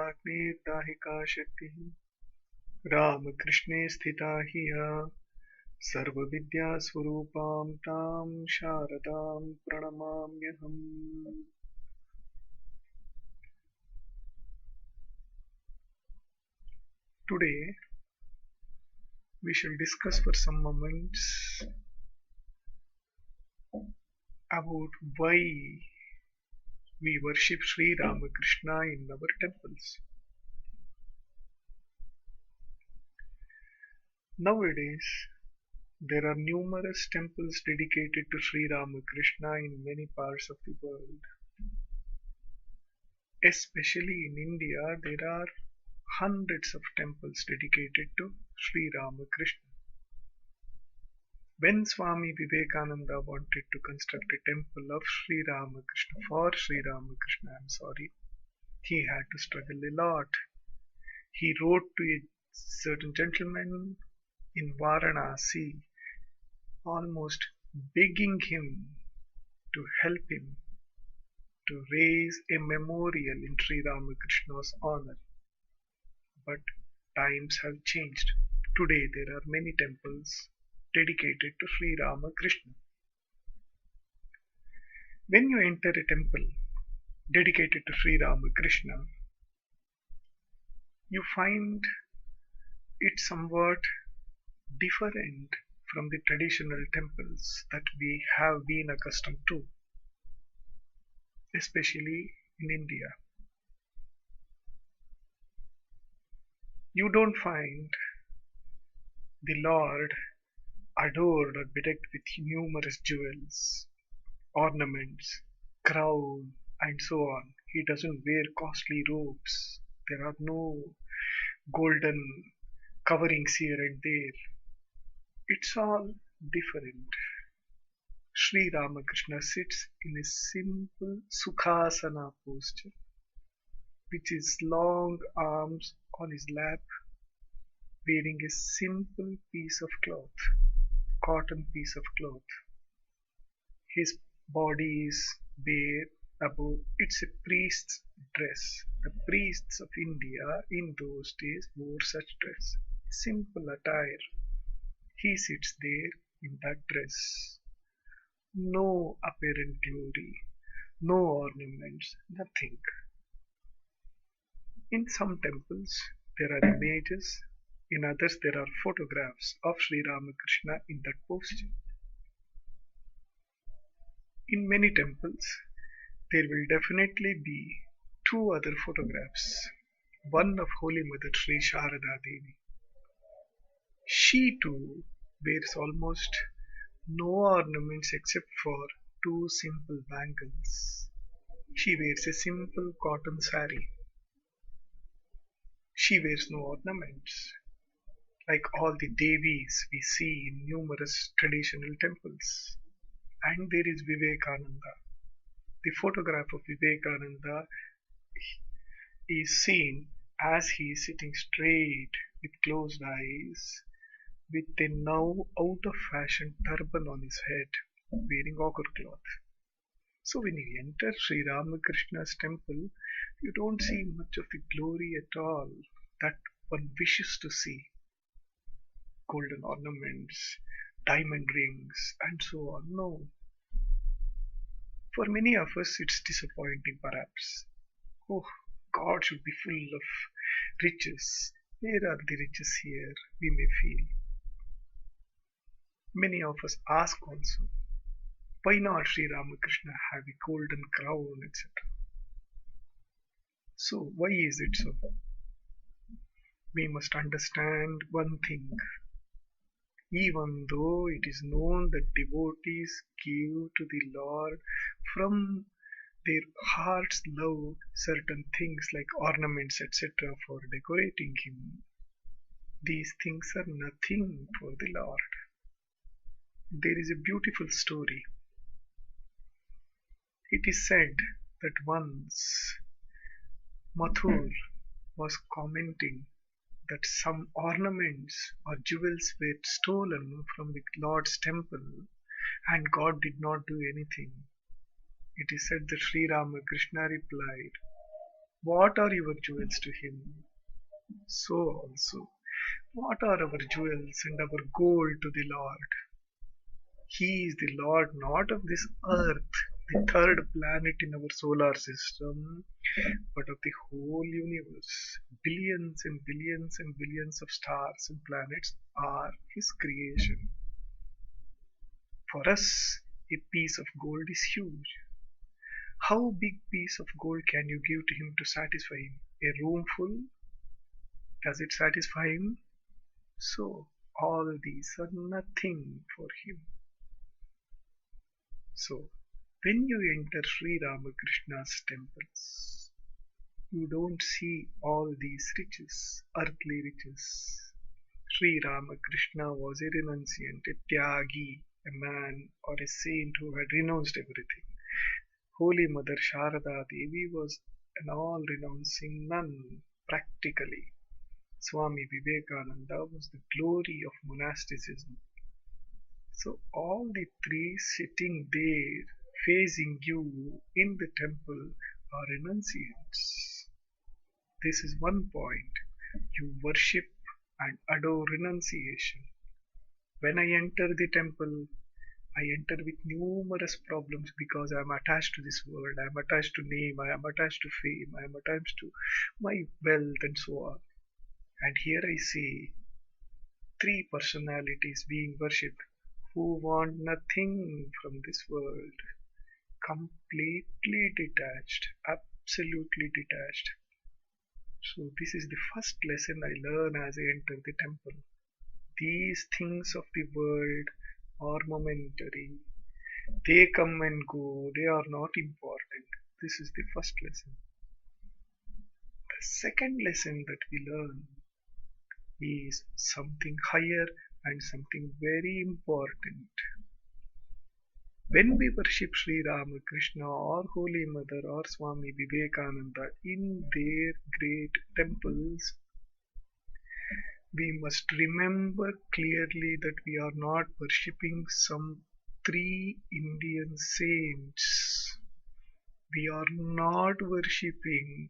सर्वाग्निर्दाहिका शक्तिः रामकृष्णे स्थिता ह्यः सर्वविद्यास्वरूपां तां शारदां प्रणमाम्यहम्. Today we shall discuss for some moments about why we worship Sri Ramakrishna in our temples. Nowadays, there are numerous temples dedicated to Sri Ramakrishna in many parts of the world. Especially in India, there are hundreds of temples dedicated to Sri Ramakrishna. When Swami Vivekananda wanted to construct a temple of Sri Ramakrishna, for Sri Ramakrishna, he had to struggle a lot. He wrote to a certain gentleman in Varanasi, almost begging him to help him to raise a memorial in Sri Ramakrishna's honor. But times have changed. Today there are many temples dedicated to Sri Ramakrishna. When you enter a temple dedicated to Sri Ramakrishna, you find it somewhat different from the traditional temples that we have been accustomed to, especially in India. You don't find the Lord adored or bedecked with numerous jewels, ornaments, crown, and so on. He doesn't wear costly robes. There are no golden coverings here and there. It's all different. Sri Ramakrishna sits in a simple Sukhasana posture, which is long arms on his lap, wearing a simple piece of cloth, cotton piece of cloth. His body is bare above. It's a priest's dress. The priests of India in those days wore such dress. Simple attire. He sits there in that dress. No apparent glory, no ornaments, nothing. In some temples there are images, in others there are photographs of Sri Ramakrishna in that posture. In many temples there will definitely be two other photographs. One of Holy Mother Sri Sharada Devi. She too wears almost no ornaments except for two simple bangles. She wears a simple cotton sari. She wears no ornaments, like all the Devis we see in numerous traditional temples. And there is Vivekananda. The photograph of Vivekananda is seen as he is sitting straight with closed eyes, with a now out of fashion turban on his head, wearing ochre cloth. So when you enter Sri Ramakrishna's temple, you don't see much of the glory at all that one wishes to see. Golden ornaments, diamond rings, and so on. No. For many of us, it's disappointing perhaps. Oh, God should be full of riches. Where are the riches here? We may feel. Many of us ask also, why not Sri Ramakrishna have a golden crown, etc. So, why is it so? We must understand one thing. Even though it is known that devotees give to the Lord from their heart's love certain things like ornaments, etc., for decorating Him, these things are nothing for the Lord. There is a beautiful story. It is said that once Mathur was commenting that some ornaments or jewels were stolen from the Lord's temple and God did not do anything. It is said that Sri Ramakrishna replied, What are your jewels to him? So also, what are our jewels and our gold to the Lord? He is the Lord not of this earth, the third planet in our solar system, but of the whole universe. Billions and billions and billions of stars and planets are His creation. For us, a piece of gold is huge. How big piece of gold can you give to Him to satisfy Him? A room full? Does it satisfy Him? So, all these are nothing for Him. So, when you enter Sri Ramakrishna's temples, you don't see all these riches, earthly riches. Sri Ramakrishna was a renunciant, a tyagi, a man or a saint who had renounced everything. Holy Mother Sharada Devi was an all-renouncing nun, practically. Swami Vivekananda was the glory of monasticism. So all the three sitting there facing you in the temple are renunciants. This is one point. You worship and adore renunciation. When I enter the temple, I enter with numerous problems because I am attached to this world, I am attached to name, I am attached to fame, I am attached to my wealth and so on. And here I see three personalities being worshipped who want nothing from this world, completely detached, absolutely detached. So, this is the first lesson I learn as I enter the temple. These things of the world are momentary. They come and go, they are not important. This is the first lesson. The second lesson that we learn is something higher and something very important. When we worship Sri Ramakrishna or Holy Mother or Swami Vivekananda in their great temples, we must remember clearly that we are not worshipping some three Indian saints. We are not worshipping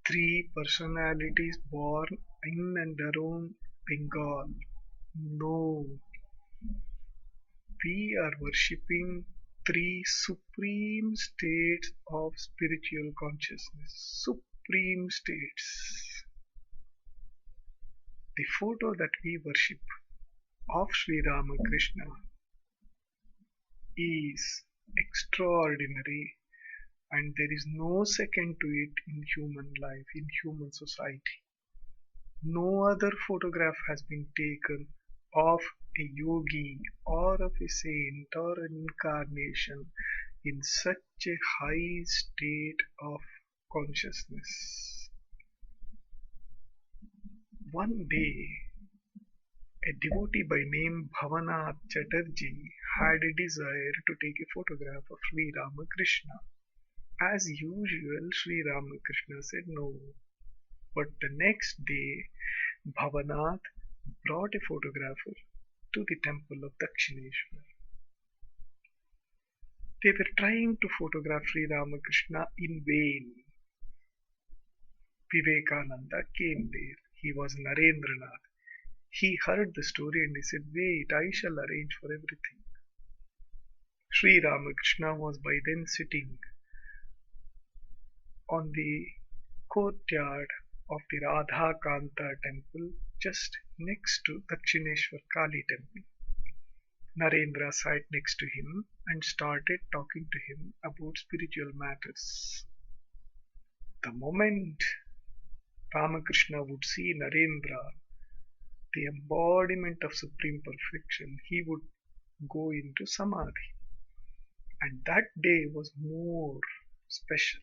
three personalities born in and around Bengal. No, we are worshipping three supreme states of spiritual consciousness. Supreme states. The photo that we worship of Sri Ramakrishna is extraordinary, and there is no second to it in human life, in human society. No other photograph has been taken of a yogi or of a saint or an incarnation in such a high state of consciousness. One day, a devotee by name Bhavanath Chatterjee had a desire to take a photograph of Sri Ramakrishna. As usual, Sri Ramakrishna said no. But the next day, Bhavanath brought a photographer to the temple of Dakshineshwar. They were trying to photograph Sri Ramakrishna in vain. Vivekananda came there. He was Narendranath. He heard the story and he said, "Wait, I shall arrange for everything." Sri Ramakrishna was by then sitting on the courtyard of the Radha Kanta temple just next to Dakshineshwar Kali temple. Narendra sat next to him and started talking to him about spiritual matters. The moment Ramakrishna would see Narendra, the embodiment of supreme perfection, he would go into samadhi. And that day was more special.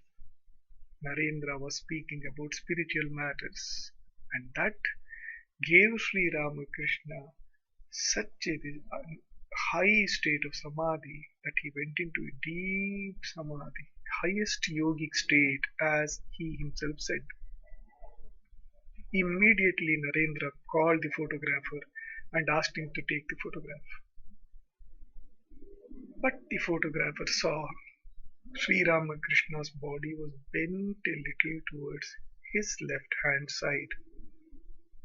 Narendra was speaking about spiritual matters, and that gave Sri Ramakrishna such a high state of samadhi that he went into a deep samadhi, highest yogic state, as he himself said. Immediately, Narendra called the photographer and asked him to take the photograph. But the photographer saw Sri Ramakrishna's body was bent a little towards his left hand side.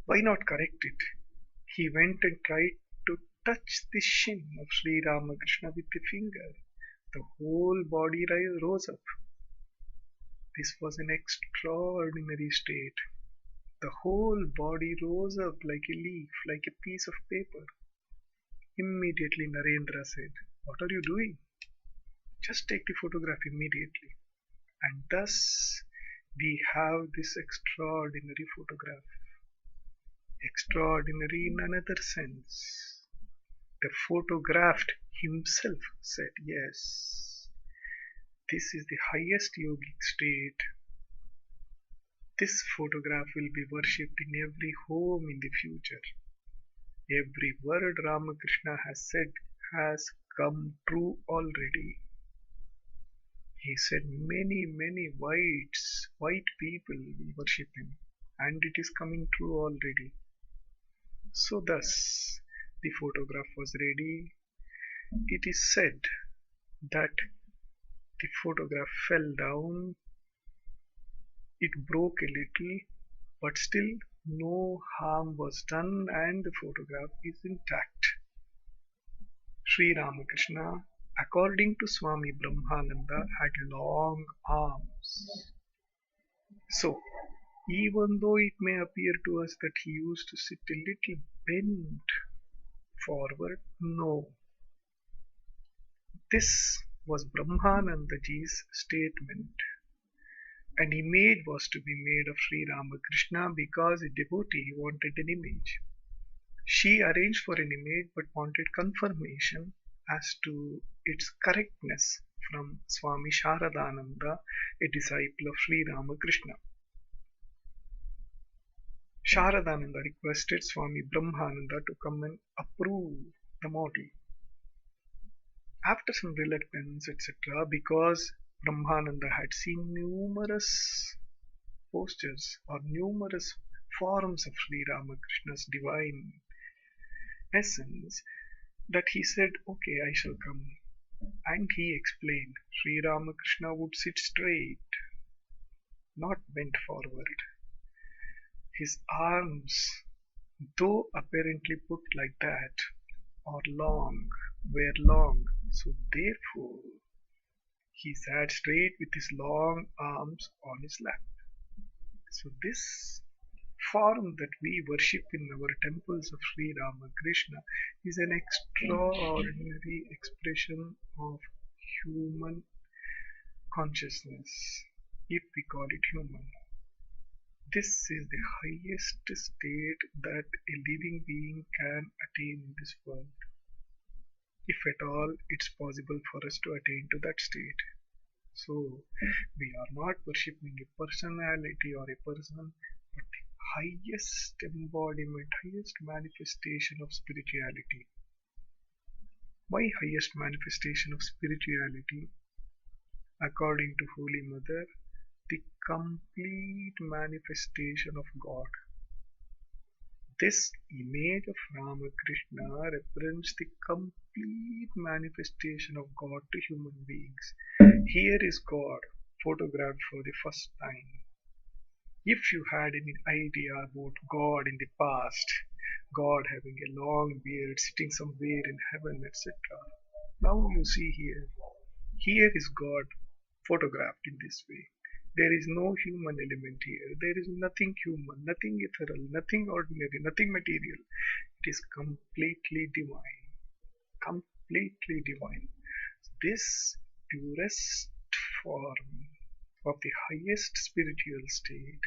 Why not correct it? He went and tried to touch the shin of Sri Ramakrishna with a finger. The whole body rose up. This was an extraordinary state. The whole body rose up like a leaf, like a piece of paper. Immediately Narendra said, "What are you doing? Just take the photograph immediately." And thus we have this extraordinary photograph. Extraordinary in another sense. The photographed himself said, "Yes, this is the highest yogic state. This photograph will be worshipped in every home in the future. Every word Ramakrishna has said has come true already." He said many white people will worship him, and it is coming true already. So thus the photograph was ready. It is said that the photograph fell down, it broke a little, but still no harm was done and the photograph is intact. Sri Ramakrishna, according to Swami Brahmananda, had long arms. So, even though it may appear to us that he used to sit a little bent forward, no. This was Brahmanandaji's statement. An image was to be made of Sri Ramakrishna because a devotee wanted an image. She arranged for an image but wanted confirmation as to its correctness from Swami Sharadananda, a disciple of Sri Ramakrishna. Sharadananda requested Swami Brahmananda to come and approve the model. After some reluctance, etc., because Brahmananda had seen numerous postures or numerous forms of Sri Ramakrishna's divine essence, that he said, "Okay, I shall come." And he explained Sri Ramakrishna would sit straight, not bent forward. His arms, though apparently put like that, are long, were long, so therefore he sat straight with his long arms on his lap. So this form that we worship in our temples of Sri Ramakrishna is an extraordinary expression of human consciousness, if we call it human. This is the highest state that a living being can attain in this world. If at all it's possible for us to attain to that state. So, we are not worshipping a personality or a person, but the highest embodiment, highest manifestation of spirituality. Why highest manifestation of spirituality? According to Holy Mother, the complete manifestation of God. This image of Ramakrishna represents the complete manifestation of God to human beings. Here is God, photographed for the first time. If you had any idea about God in the past, God having a long beard, sitting somewhere in heaven, etc., now you see here. Here is God photographed in this way. There is no human element here. There is nothing human, nothing ethereal, nothing ordinary, nothing material. It is completely divine. Completely divine. This purest form of the highest spiritual state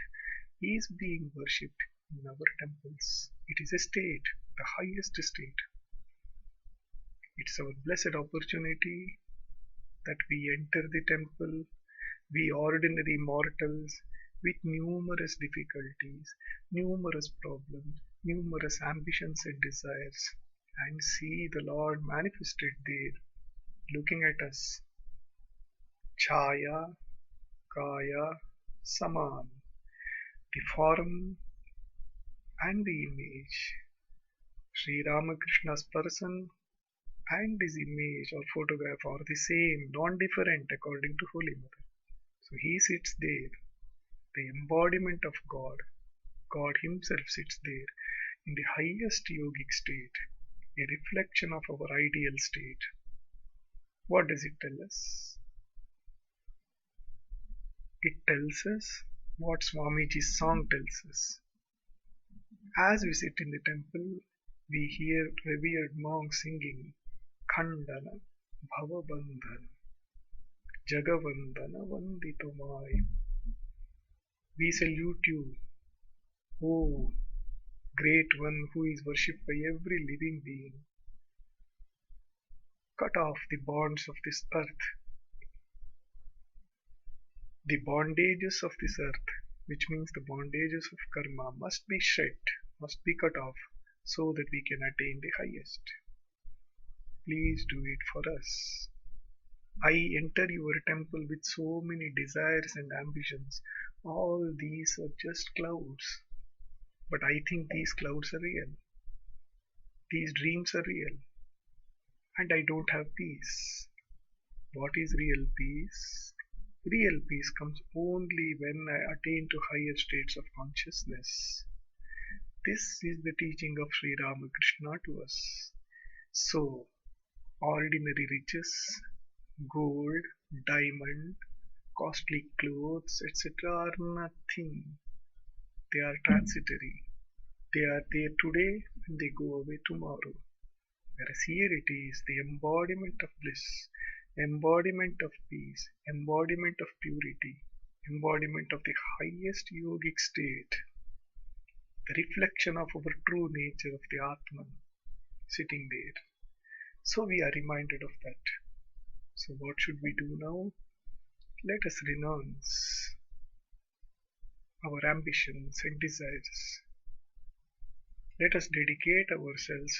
is being worshipped in our temples. It is a state, the highest state. It's our blessed opportunity that we enter the temple, we ordinary mortals with numerous difficulties, numerous problems, numerous ambitions and desires, and see the Lord manifested there, looking at us. Chaya, Kaya, Saman, the form and the image. Sri Ramakrishna's person and this image or photograph are the same, non-different according to Holy Mother. So he sits there, the embodiment of God. God himself sits there in the highest yogic state, a reflection of our ideal state. What does it tell us? It tells us what Swamiji's song tells us. As we sit in the temple, we hear revered monks singing Khandana, Bhavabandhana, Jagavandana, Vanditamaya. We salute you, O great one who is worshipped by every living being. Cut off the bonds of this earth, the bondages of this earth, which means the bondages of karma, must be shed, must be cut off, so that we can attain the highest. Please do it for us. I enter your temple with so many desires and ambitions. All these are just clouds. But I think these clouds are real. These dreams are real. And I don't have peace. What is real peace? Real peace comes only when I attain to higher states of consciousness. This is the teaching of Sri Ramakrishna to us. So, ordinary riches, gold, diamond, costly clothes, etc. are nothing. They are transitory. They are there today and they go away tomorrow. Whereas here it is the embodiment of bliss, embodiment of peace, embodiment of purity, embodiment of the highest yogic state, the reflection of our true nature of the Atman sitting there. So we are reminded of that. So what should we do now? Let us renounce our ambitions and desires. Let us dedicate ourselves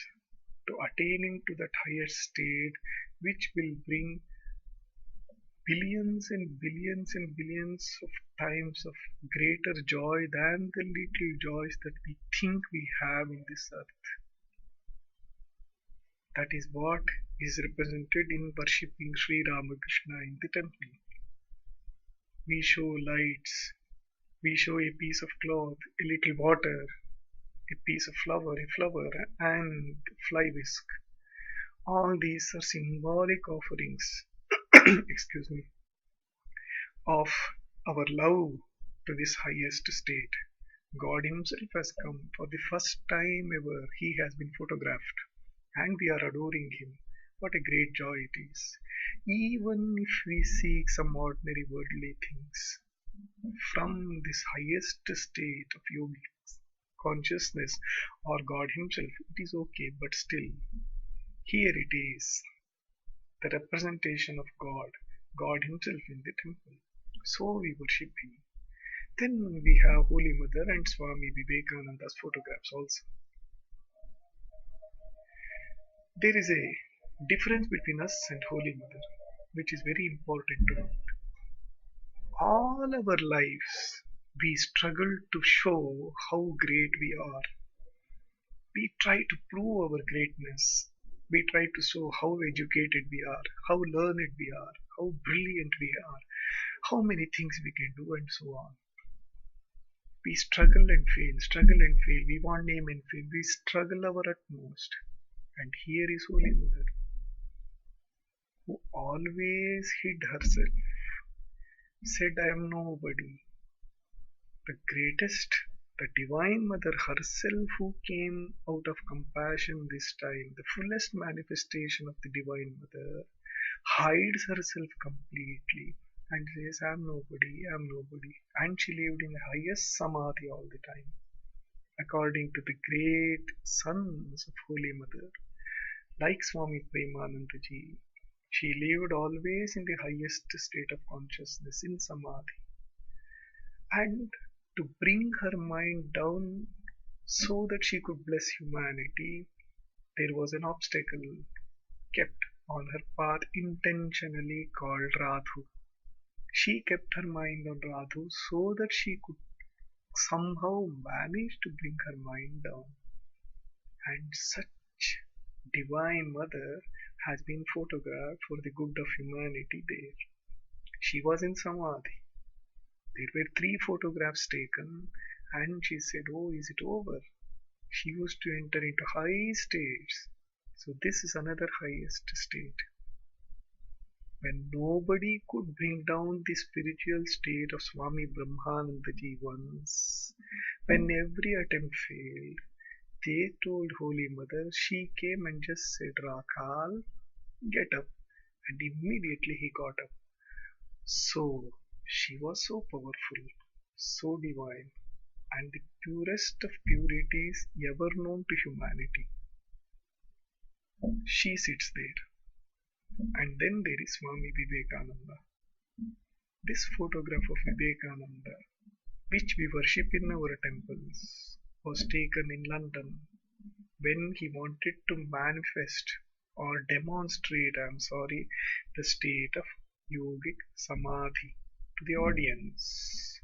to attaining to that higher state which will bring billions and billions and billions of times of greater joy than the little joys that we think we have in this earth. That is what is represented in worshipping Sri Ramakrishna in the temple. We show lights, we show a piece of cloth, a little water, a piece of a flower, and fly whisk. All these are symbolic offerings, excuse me, of our love to this highest state. God Himself has come for the first time ever. He has been photographed, and we are adoring Him. What a great joy it is. Even if we seek some ordinary worldly things, from this highest state of yogic consciousness or God Himself, it is okay, but still, here it is the representation of God Himself in the temple. So we worship Him. Then we have Holy Mother and Swami Vivekananda's photographs also. There is a difference between us and Holy Mother, which is very important to note. All our lives, we struggle to show how great we are. We try to prove our greatness. We try to show how educated we are, how learned we are, how brilliant we are, how many things we can do, and so on. We struggle and fail, struggle and fail. We want name and fame. We struggle our utmost. And here is Holy Mother, who always hid herself, said, I am nobody. The greatest, the Divine Mother herself, who came out of compassion this time, the fullest manifestation of the Divine Mother, hides herself completely and says, I am nobody, I am nobody. And she lived in the highest samadhi all the time. According to the great sons of Holy Mother, like Swami Premanandaji, she lived always in the highest state of consciousness in samadhi. And to bring her mind down so that she could bless humanity, there was an obstacle kept on her path intentionally called Radhu. She kept her mind on Radhu so that she could somehow manage to bring her mind down. And such Divine Mother has been photographed for the good of humanity there. She was in Samadhi. There were three photographs taken, and she said, "Oh, is it over?" She used to enter into high states. So, this is another highest state. When nobody could bring down the spiritual state of Swami Brahmanandaji once, when every attempt failed, they told Holy Mother, she came and just said, "Rakal, get up." And immediately he got up. So, she was so powerful, so divine, and the purest of purities ever known to humanity. She sits there. And then there is Swami Vivekananda. This photograph of Vivekananda, which we worship in our temples, was taken in London when he wanted to manifest or demonstrate, I'm sorry, the state of yogic samadhi to the audience.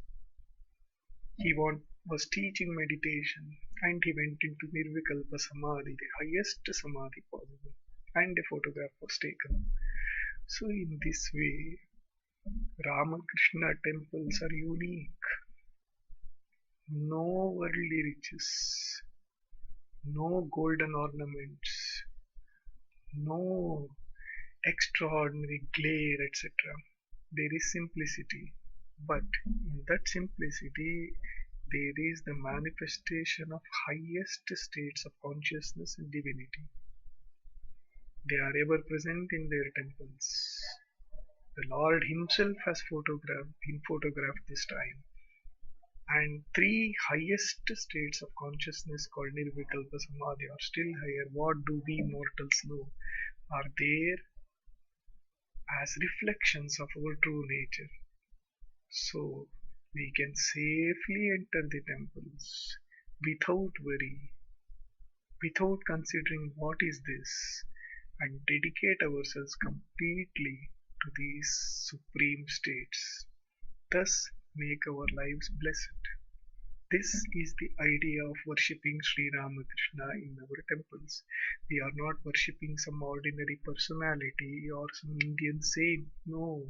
Was teaching meditation and he went into Nirvikalpa Samadhi, the highest samadhi possible, and a photograph was taken. So, in this way, Ramakrishna temples are unique. No worldly riches, no golden ornaments, no extraordinary glare, etc. There is simplicity, but in that simplicity, there is the manifestation of highest states of consciousness and divinity. They are ever present in their temples. The Lord Himself has been photographed this time. And three highest states of consciousness called Nirvikalpa Samadhi are still higher. What do we mortals know? Are there as reflections of our true nature. So we can safely enter the temples without worry, without considering what is this, and dedicate ourselves completely to these supreme states. Thus make our lives blessed. This is the idea of worshipping Sri Ramakrishna in our temples. We are not worshipping some ordinary personality or some Indian saint. No.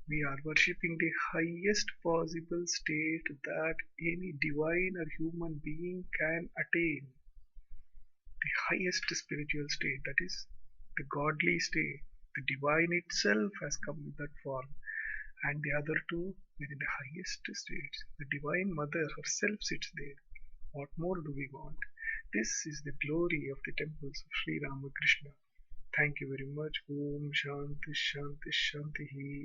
We are worshipping the highest possible state that any divine or human being can attain. The highest spiritual state, that is the godly state. The divine itself has come in that form. And the other two were in the highest states. The Divine Mother herself sits there. What more do we want? This is the glory of the temples of Sri Ramakrishna. Thank you very much. Om Shanti Shanti Shanti.